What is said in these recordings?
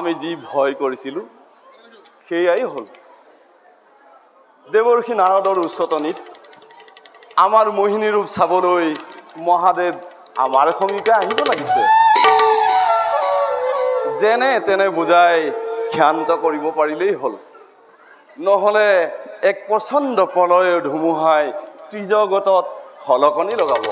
আমি যি ভয় কৰিছিলোঁ সেয়াই হ'ল। দেৱৰ্ষি নাৰদৰ উচ্চতনিত আমাৰ মোহিনী ৰূপ চাবলৈ মহাদেৱ আমাৰ সমীপে আহিব লাগিছে। যেনে তেনে বুজাই ক্ষান্ত কৰিব পাৰিলেই হ'ল, নহ'লে এক প্ৰচণ্ড প্ৰলয়ৰ ধুমুহাই ত্ৰিজগতত খলকনি লগাব।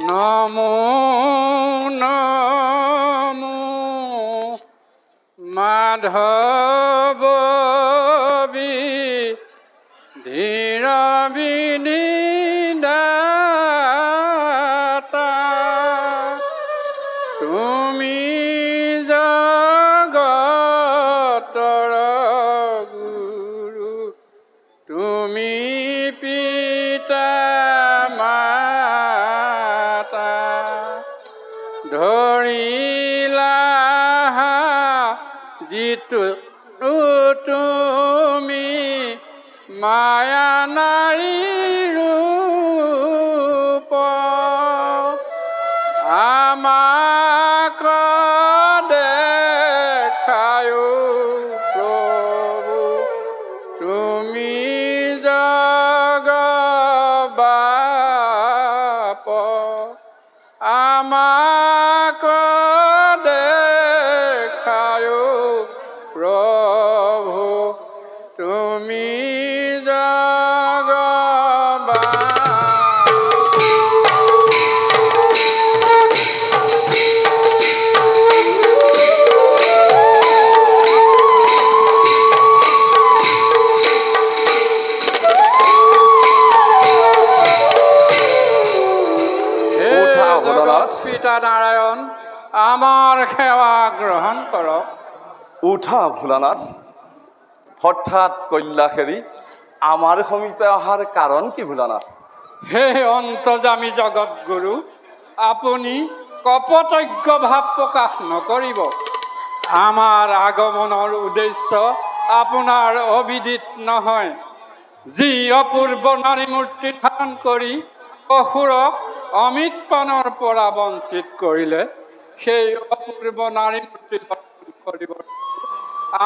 নমো নমো মাধৱ ধীৰ বিনিদাতা, তুমি জগতৰ গুৰু, তুমি পিতা মাতা, ধৰিলা যিটো তুমি মায়া নাৰী ৰূপ, আমাক দেখায়ো প্ৰভু, তুমি জগবাপ, আমাক দেখায়ো প্ৰভু, তুমি পিতা নাৰায়ণ, আমাৰ সেৱা গ্ৰহণ কৰক। উঠা ভোলানাথ, হঠাৎ কৈলাসেৰি আমাৰ সমীপে অহাৰ কাৰণ কি ভোলানাথ? হে অন্তৰ্যামী জগতগুৰু, আপুনি কপটজ্ঞ ভাৱ প্ৰকাশ নকৰিব। আমাৰ আগমনৰ উদ্দেশ্য আপোনাৰ অবিদিত নহয়। যি অপূৰ্ব নাৰী মূৰ্তি ধাৰণ কৰি অসুৰক অমিত প্ৰাণৰ পৰা বঞ্চিত কৰিলে, সেই অপূৰ্ব নাৰী মূৰ্তি দৰ্শন কৰিব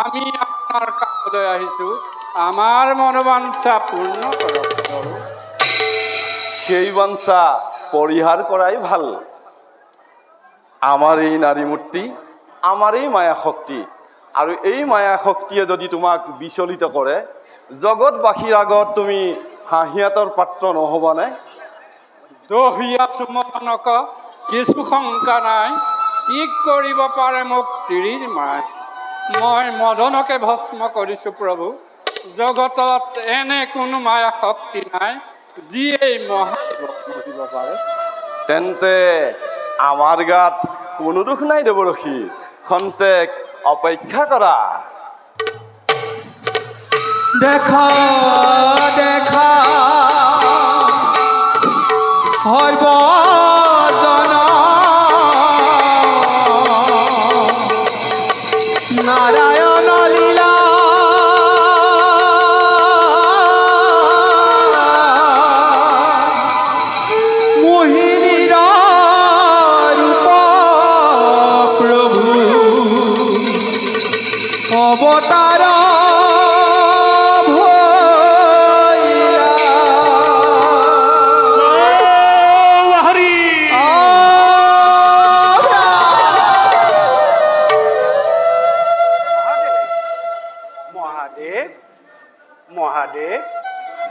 আমি আপোনাৰ কাষলৈ আহিছোঁ। আমাৰ মনোবাঞ্ছা পূৰ্ণ কৰক। সেই বাঞ্ছা পৰিহাৰ কৰাই ভাল। আমাৰ এই নাৰী মূৰ্তি, আমাৰ এই মায়া শক্তি, আৰু এই মায়া শক্তিয়ে যদি তোমাক বিচলিত কৰে, জগতবাসীৰ আগত তুমি হাঁহিয়াতৰ পাত্ৰ নহ'বানে? দহিয়া সুমনক কিছু শংকা নাই, কি কৰিব পাৰে মোক তিৰিৰ মায়। মই মদনকে ভস্ম কৰিছোঁ প্ৰভু, জগতত এনে কোনো মায়া শক্তি নাই যিয়ে মহাদেৱক মৰিব পাৰে। তেন্তে আমাৰ গাত কোনো দুখ নাই দেৱৰ্ষি, খন্তেক অপেক্ষা কৰা। দেখা দেখা সৰ্বজন নাৰায়ণ লীলা, মোহিনীৰ ৰূপ প্ৰভু অৱতাৰ মহাদেৱ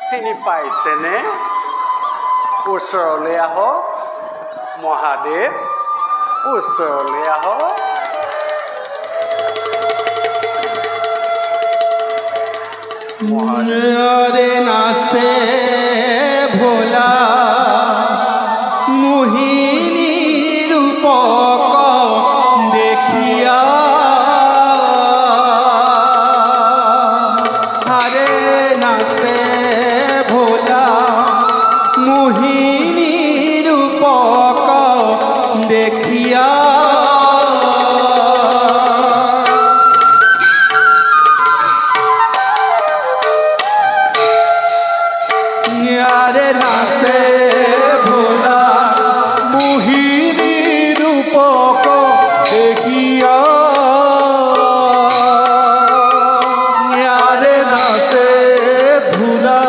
চিনি পাইছেনে? ওচৰলৈ আহক মহাদেৱ, ওচৰলৈ আহক। মহাদেৱ নাচে ভোলা মোহিনী রূপক দেখিয়া হারে নাচে ভোলা মোহিনী রূপক দেখিয়া আরে নাচে ভোলা মোহিনী রূপক দেখিয়া আরে নাচে ভোলা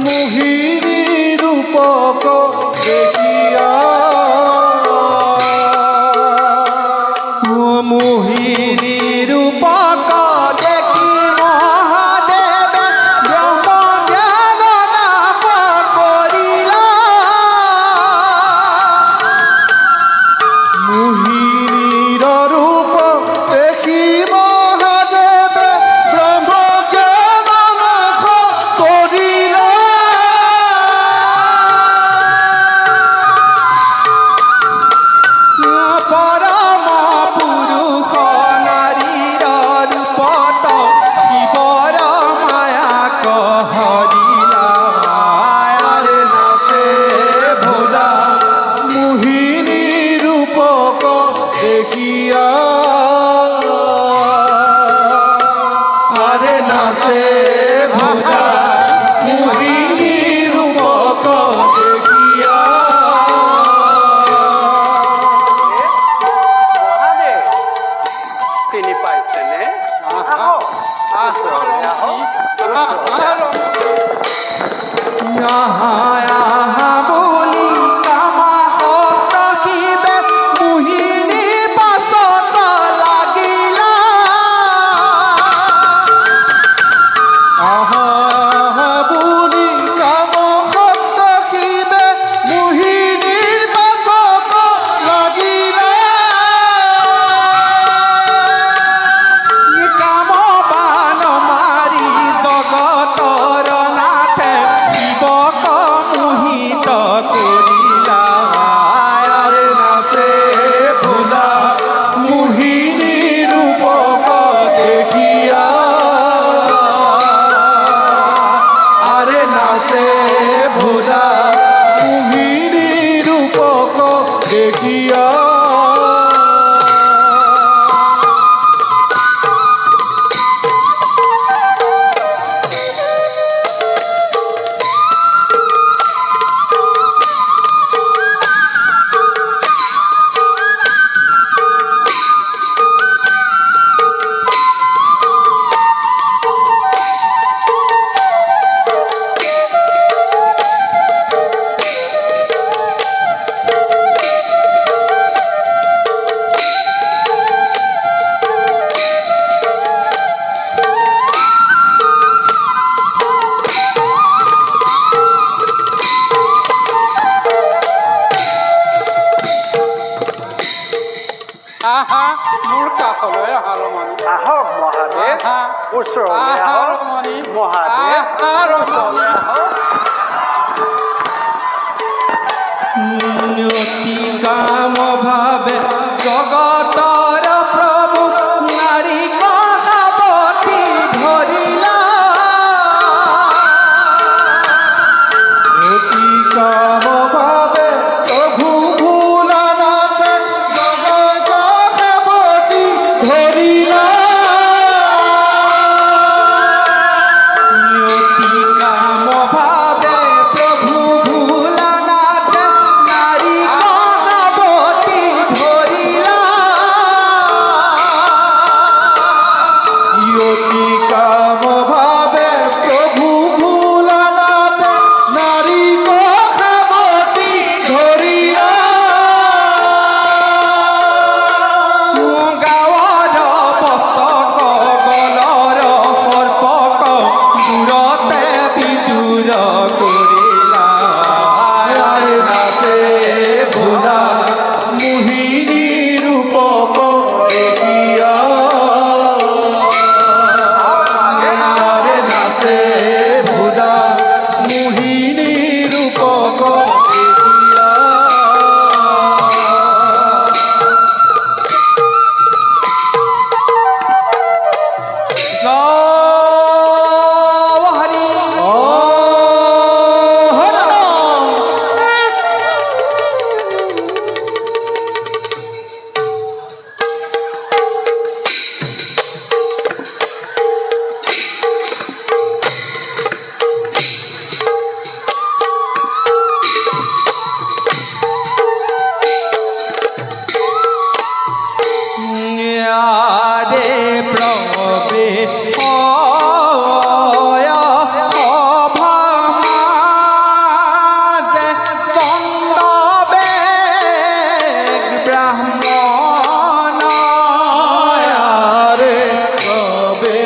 মোহিনী রূপক দেখিয়া ও মোহিনী রূপক দেখি মহাদেব ব্রহ্ম জ্ঞান লাভ করিলা মোহিনীর রূপ দেখি মহাদেব ব্রহ্ম জ্ঞান লাভ করিলা পরম পুরুষ নারীর রূপত শিৱৰ মায়া কহৰিলা আৰে নাচে ভোলা মোহিনী ৰূপক দেখিয়া আৰে নাচে ভোলা মোহিনী ৰূপক দেখিয়া মহাদেৱ চিনি পাইছেনে? আহক ওচৰলৈ আহক আহা বুলি কামা সত শিৱে মোহিনীৰ পাছত লাগিলা আহা বুলি কামা সত শিৱে মোহিনীৰ পাছত লাগিলা কাম বান মাৰি জগতৰ নাথে শিৱক মোহিত কৰিলা আৰে নাচে ভোলা মোহিনী ৰূপক দেখিয়া আৰে নাচে ভোলা মোহিনী ৰূপক দেখিয়া আহা মোৰ কাষলৈ আহা ৰমণী আহক মহাদেৱ আহা ওচৰলৈ আহা আহক ৰমণী মহাদেৱ আহা ওচৰলৈ আহক অতি কাম ভাবে জগতৰ প্ৰভু নাৰী কহাৱতী ধৰিলা অতি কাম ভাবে প্ৰভু ভোলানাথে জগত কহাৱতী ধৰিলা অতি কাম ভাবে প্ৰভু ভোলানাথে নাৰী কহাৱতী ধৰিলা অতি কাম ভাবে প্ৰভু ভোলানাথে নাৰী কহাৱতী ধৰিলা গাঁৱৰ আৰে প্ৰবে অভামাজে চন্দ্ৰবেগ ব্ৰাহ্মণ আৰে প্ৰবে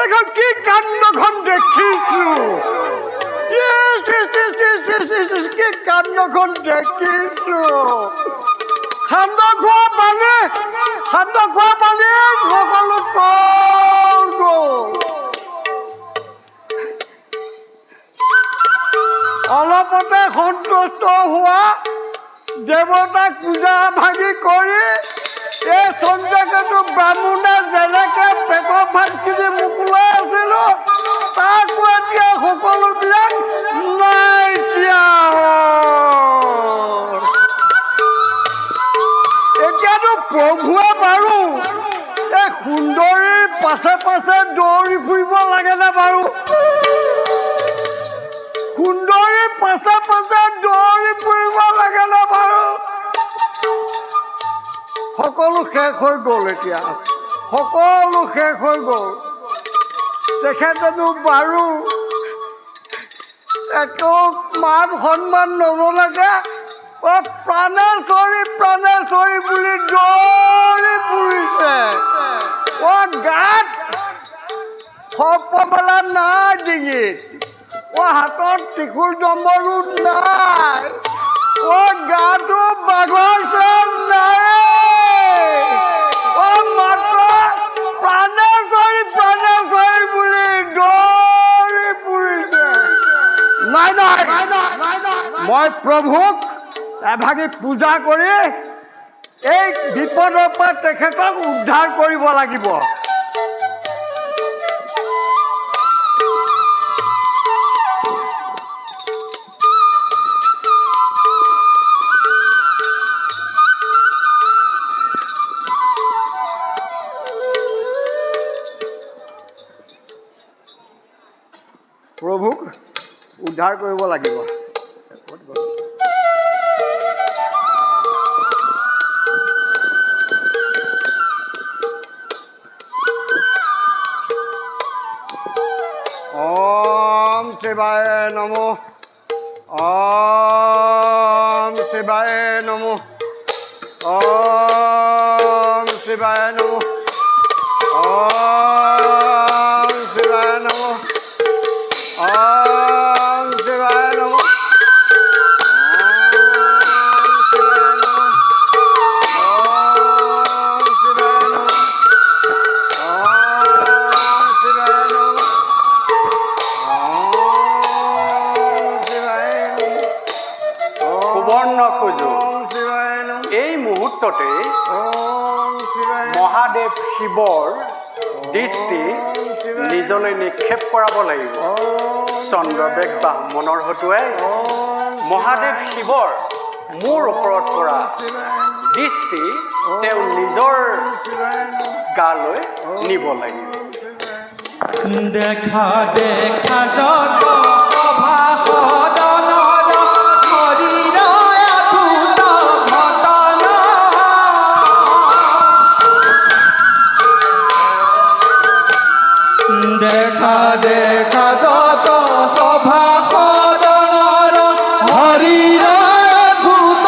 এখন কি কাণ্ডখন দেখিছো কি কাণ্ডখন দেখিছো ঠাণ্ডা খোৱা পানী সকলো তল গ'ল অলপতে সন্তুষ্ট হোৱা দেৱতাক পূজা ভাগি কৰি এই চন্দ্ৰকেতু ব্ৰাহ্মণে যেনেকে পেটৰ ভাতখিনি মোকলাই আছিলো তাকো এতিয়া সকলোবিলাক নাইকিয়া এতিয়াতো প্ৰভুৱে বাৰু এই সুন্দৰীৰ পাছে পাছে দৌৰি ফুৰিব লাগেনে বাৰু সুন্দৰীৰ পাছে পাছে দৌৰি ফুৰিব লাগেনে বাৰু সকলো শেষ হৈ গ'ল এতিয়া সকলো শেষ হৈ গ'ল তেখেতেনো বাৰু একো মান সন্মান নজনাকে প্ৰাণেশ্বৰী বুলি দৌৰি ফুৰিছে গাত সৰ্পমেলা নাই ডিঙিত হাতত ত্ৰিশূল ডম্বৰু নাই গাটো বাঘৰ চেন নাই মাত্ৰ প্ৰাণেশ্বৰী বুলি দৌৰি ফুৰিছে নাই মই প্ৰভুক এভাগি পূজা কৰি এই বিপদৰ পৰা তেখেতক উদ্ধাৰ কৰিব লাগিব প্ৰভুক উদ্ধাৰ কৰিব লাগিব ওম শিৱায় নমঃ ওম শিৱায় নমঃ ওম শিৱায় নমঃ ওম শিৱায় নমঃ ওম শিৱায় নমঃ এই মুহূৰ্ততে মহাদেৱ শিৱৰ দৃষ্টি নিজলৈ নিক্ষেপ কৰাব লাগিব চন্দ্ৰবেগ ব্ৰাহ্মণৰ হতুৱাই মহাদেৱ শিৱৰ মূৰ ওপৰত পৰা দৃষ্টি তেওঁ নিজৰ গালৈ নিব লাগিব। দেখা দেখা যত সভা সদনৰ শৰীৰ অদ্ভুত ঘটনা দেখা দেখা যত সভা সদনৰ শৰীৰ অদ্ভুত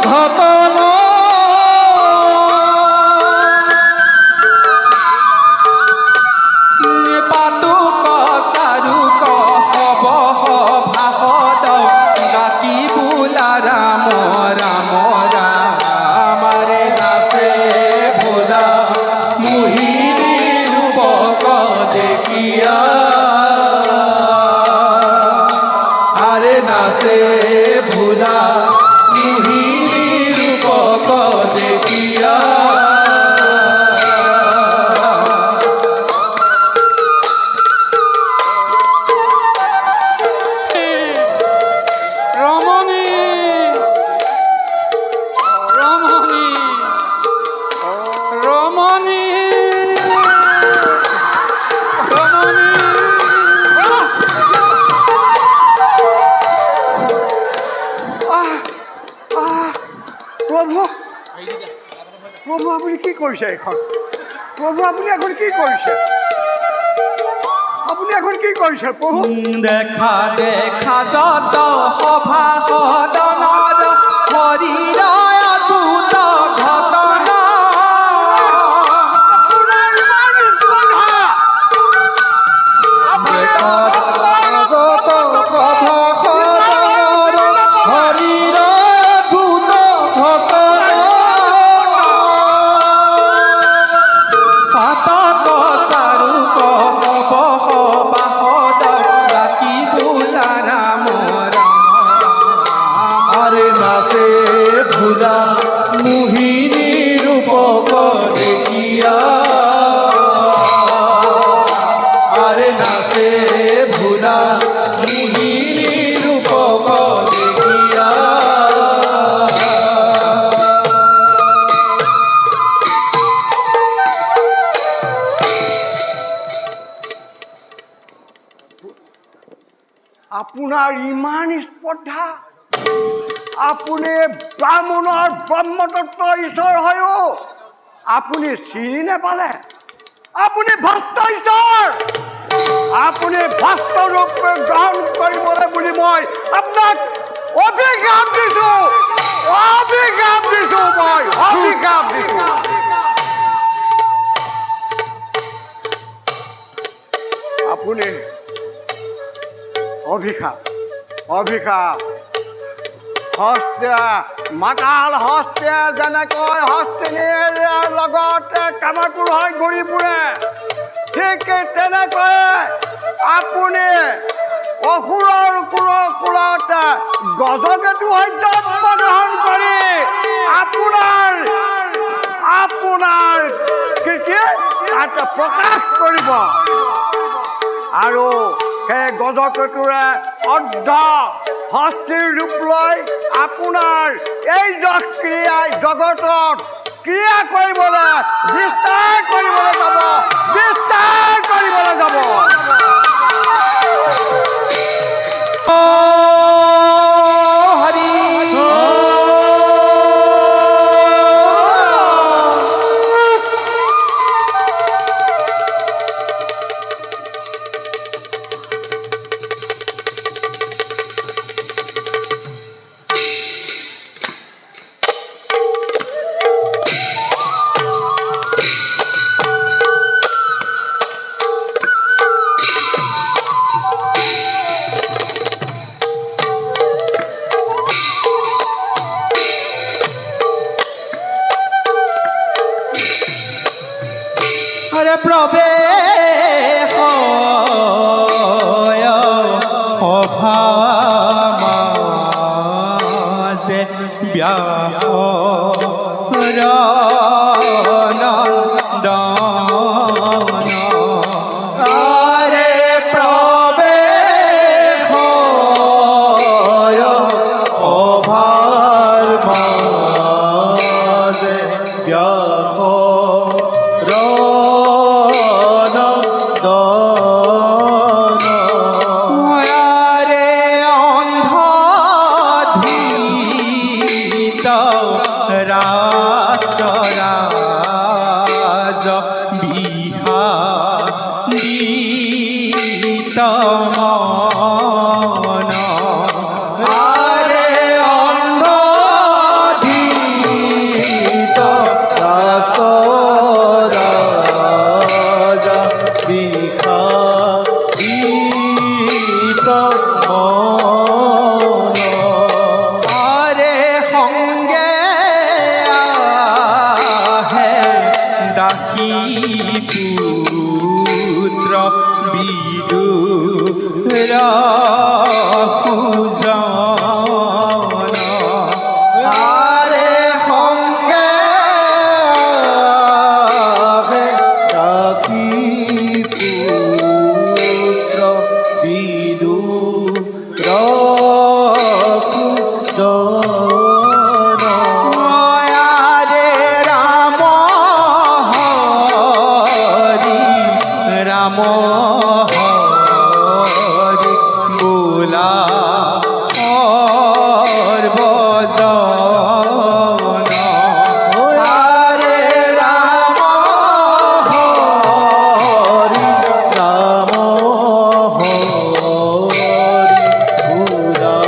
ঘটনা পাতুক চাৰুক হব ভাষত গাতি বোলা ৰাম ৰাম ৰামাৰে নাচে ভোলা মোহিনী ৰূপক দেখিয়া আৰে নাচে ভোলা মোহিনী ৰূপক দেখিয়া ৰমণী ৰমণী ৰমণী ৰমণী প্ৰভু প্ৰভু আপুনি কি কৰিছে এইখন? প্ৰভু আপুনি এখন কি কৰিছে? আপুনি এখন কি কৰিছে প্ৰভু? দেখা দেখা যত সভা সদনৰ শৰীৰ অদ্ভুত ঘটনা আপোনাৰ ইমান স্পৰ্ধা! দেখা দেখা যত সভা সদনৰ শৰীৰ অদ্ভুত ঘটনা পাতক চাৰুক হব বাসদ ৰাতি বোলা ৰাম ৰাম আৰে নাচে ভোলা মোহিনী ৰূপক দেখিয়া আৰে নাচে ভোলা মোহিনী ৰূপক দেখিয়া আপোনাৰ ইমান স্পৰ্ধা! আপুনি ব্ৰাহ্মণৰ ব্ৰহ্মতত্ত্ব ঈশ্বৰ হয়ো আপুনি চিনি নেপালে? আপুনি ভক্ত ঈশ্বৰ! আপুনি ভক্ত ৰূপ গ্ৰহণ কৰিবলৈ বুলি মই আপোনাক অভিশাপ দিছোঁ! অভিশাপ দিছোঁ মই! অভিশাপ দিছোঁ! আপুনি অভিশাপ অভিশাপ হস্তে মাতাল হস্তে যেনেকৈ হস্তিনীৰ লগত কামাতুৰ হৈ ঘূৰি ফুৰে ঠিক তেনেকৈ আপুনি অসুৰৰ কুলত গজকেতু হৈ জন্ম গ্ৰহণ কৰি আপোনাৰ কীৰ্তি তাত প্ৰকাশ কৰিব আৰু সেই গজকেতুৰে অৰ্ধ হস্তিৰ ৰূপ লৈ আপোনাৰ এই যশ ক্ৰিয়াই জগতত ক্ৰিয়া কৰিবলৈ বিস্তাৰ কৰিবলৈ যাব বিস্তাৰ কৰিবলৈ যাব হৰি হরে প্রবেশ সভা মাঝে আরে প্রবেশ সভার মাঝে রাষ্ট্ররাজ বিহারিত মন আরে অন্ধধিত রাষ্ট্ররাজ বিহারিত মন আরে সঙ্গে আহে দাসী পুত্ৰ বিদুৰ সুজন আৰে সঙ্গে আহে দাসী পুত্ৰ বিদুৰ সুজন আৰে ৰাম হৰি ৰাম হৰি বোলা সৰ্বজন আৰে ৰাম হৰি ৰাম হৰি বোলা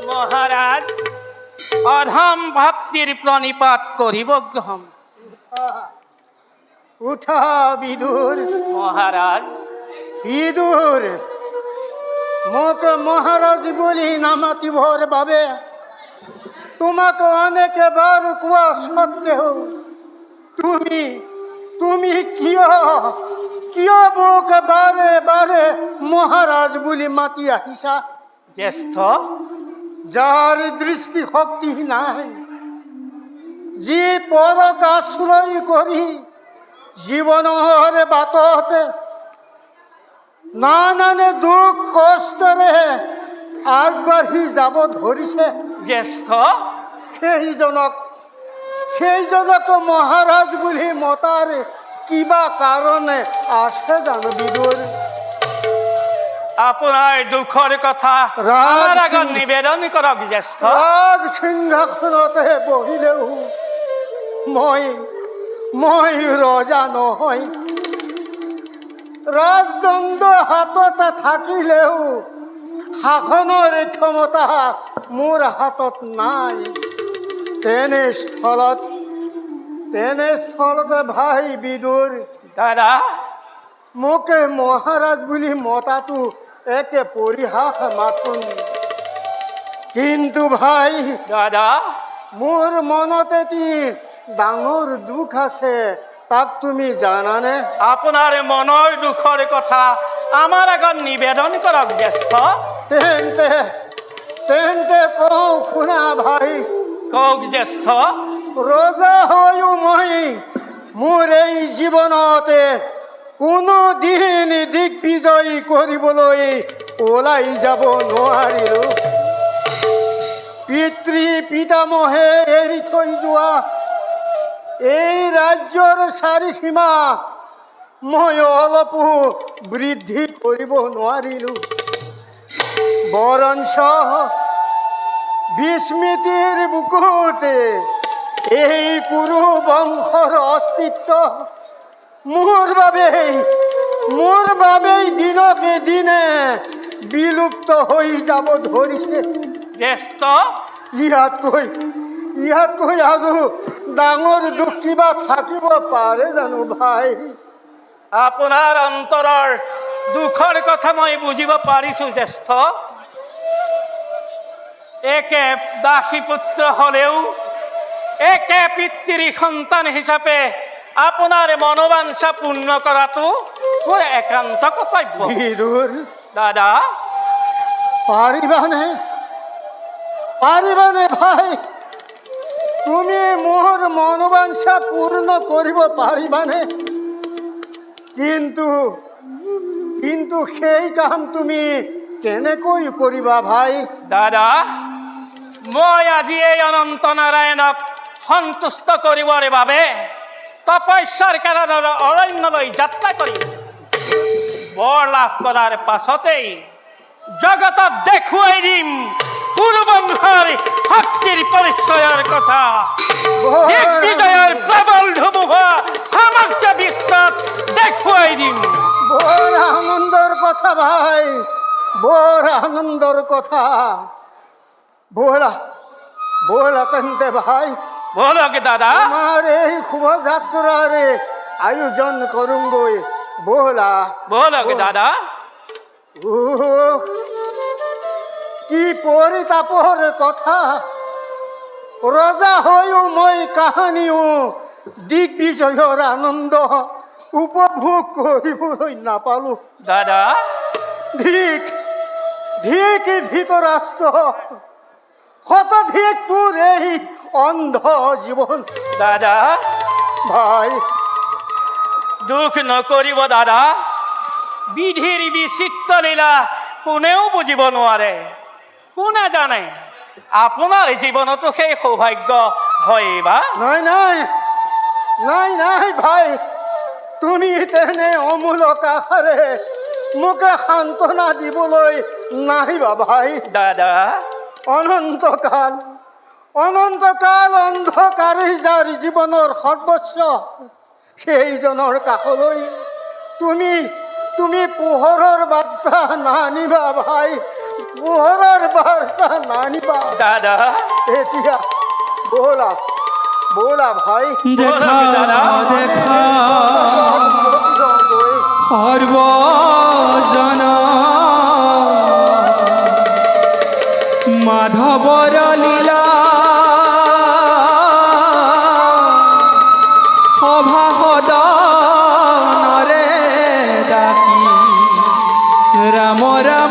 মহারাজ অধম ভক্তির প্রণিপাত করিব গ্রহণ। উঠা বিদুর মহারাজ বিদুর মোক মহারাজ বলি নামাতিবর বাবে তোমাকে অনেকবার কোয়া সত্ত্বেও তুমি তুমি কিয় কিয় মোক বারে বারে মহারাজ বলি মাতি আহিছা? জ্যেষ্ঠ যার দৃষ্টি শক্তি নাই, যি পরক আশ্রয় করি জীবনের বাটতে নানান দুখ কষ্টরে আগবাঢ়ি যাব ধৰিছে, জ্যেষ্ঠ সেইজনক মহাৰাজ বুলি মতাৰ কিবা কাৰণে আছে জানো বিদুৰ? আপোনাৰ দুখৰ কথা আমাৰ আগত নিবেদন কৰক জ্যেষ্ঠ। ৰাজ সিংহাসনতে বহিলেও মই ৰজা নহয়, ৰাজদণ্ড হাতত থাকিলেও শাসনৰ ক্ষমতা মোৰ হাতত নাই। তেনেস্থলতে ভাই বিদুৰ দাদা মোকে মহাৰাজ বুলি মতাটো একে পৰিহাস মাথোন। কিন্তু ভাই দাদা মোৰ মনত এটি ডাঙৰ দুখ আছে, তাক তুমি জানানে? আপোনাৰ মনৰ দুখৰ কথা আমাৰ আগত নিবেদন কৰক জ্যেষ্ঠ। তেন্তে কওঁ শুনা ভাই। কওক জ্যেষ্ঠ। ৰজা হৈও মই মোৰ এই জীৱনতে কোনো দিন দিগ্বিজয়ী কৰিবলৈ ওলাই যাব নোৱাৰিলোঁ। পিতৃ-পিতামহে এৰি থৈ যোৱা এই ৰাজ্যৰ চাৰিসীমা মই অলপো বৃদ্ধি কৰিব নোৱাৰিলোঁ। বৰঞ্চ বিস্মৃতিৰ বুকুতে এই কুৰু বংশৰ অস্তিত্ব মোৰ বাবেই দিনকে দিনে বিলুপ্ত হৈ যাব ধৰিছে। জ্যেষ্ঠ ইয়াতকৈ আৰু ডাঙৰ দুখ কিবা থাকিব পাৰে জানো ভাই? আপোনাৰ অন্তৰৰ দুখৰ কথা মই বুজিব পাৰিছোঁ জ্যেষ্ঠ। একে দাসী পুত্ৰ হ'লেও একে পিতৃৰ সন্তান হিচাপে আপোনাৰ মনোবাঞ্ছা পূৰ্ণ কৰাটো মোৰ একান্ত কৰ্তব্য। বিদুৰ দাদা পাৰিবানে ভাই? তুমি মোৰ মনোবাঞ্ছা পূৰ্ণ কৰিব পাৰিবানে? কিন্তু সেই কাম তুমি কেনেকৈ কৰিবা ভাই? দাদা মই আজি এই অনন্ত নাৰায়ণক সন্তুষ্ট কৰিবৰ বাবে তপস্যাৰ কাৰণে অৰণ্যলৈ যাত্ৰা কৰি বৰ লাভ কৰাৰ পাছতেই জগতত দেখুৱাই দিম কুৰুবংশৰ শক্তিৰ পৰিচয়ৰ কথা। দিগ্বিজয়ৰ প্ৰবল ধুমুহা সমগ্ৰ বিশ্বত দেখুৱাই দিম। বৰ আনন্দৰ কথা ভাই, বৰ আনন্দৰ কথা। ব'লা ব'লা তেন্তে ভাই, বলক দাদা, আমার এই শোভাযাত্রারে আয়োজন করুঙ্গই। ব'লা বলক দাদা। উহ, কি পরিতাপর কথা। রজা হইও মই কাহানিও দিগ্বিজয়ৰ আনন্দ উপভোগ কৰিবলৈ নাপালো। দাদা, ধিক ধিক ধৃতৰাষ্ট্ৰ, শতধিক তোৰ এই অন্ধ জীবন। দাদা, ভাই দুখ নকৰিব দাদা। বিধিৰ বিচিত্ৰ লীলা কোনেও বুজিব নোৱাৰে। কোনে জানে আপোনাৰ জীৱনতো সেই সৌভাগ্য হয় বা? নাই নাই নাই নাই ভাই, তুমি তেনে অমূলক আশাৰে মোকে সান্তনা দিবলৈ নাহিবা ভাই। দাদা, অনন্তকাল অন্ধকাৰেই যাৰ জীৱনৰ সৰ্বস্ব, সেইজনৰ কাষলৈ তুমি পোহৰৰ বাৰ্তা নানিবা ভাই, পোহৰৰ বাৰ্তা নানিবা। দাদা, এতিয়া ব'লা ব'লা ভাই, দেখা দেখা গৈ সর্বজন মাধৱৰ লীলা সভা সদনৰে ডাকি ৰাম ৰাম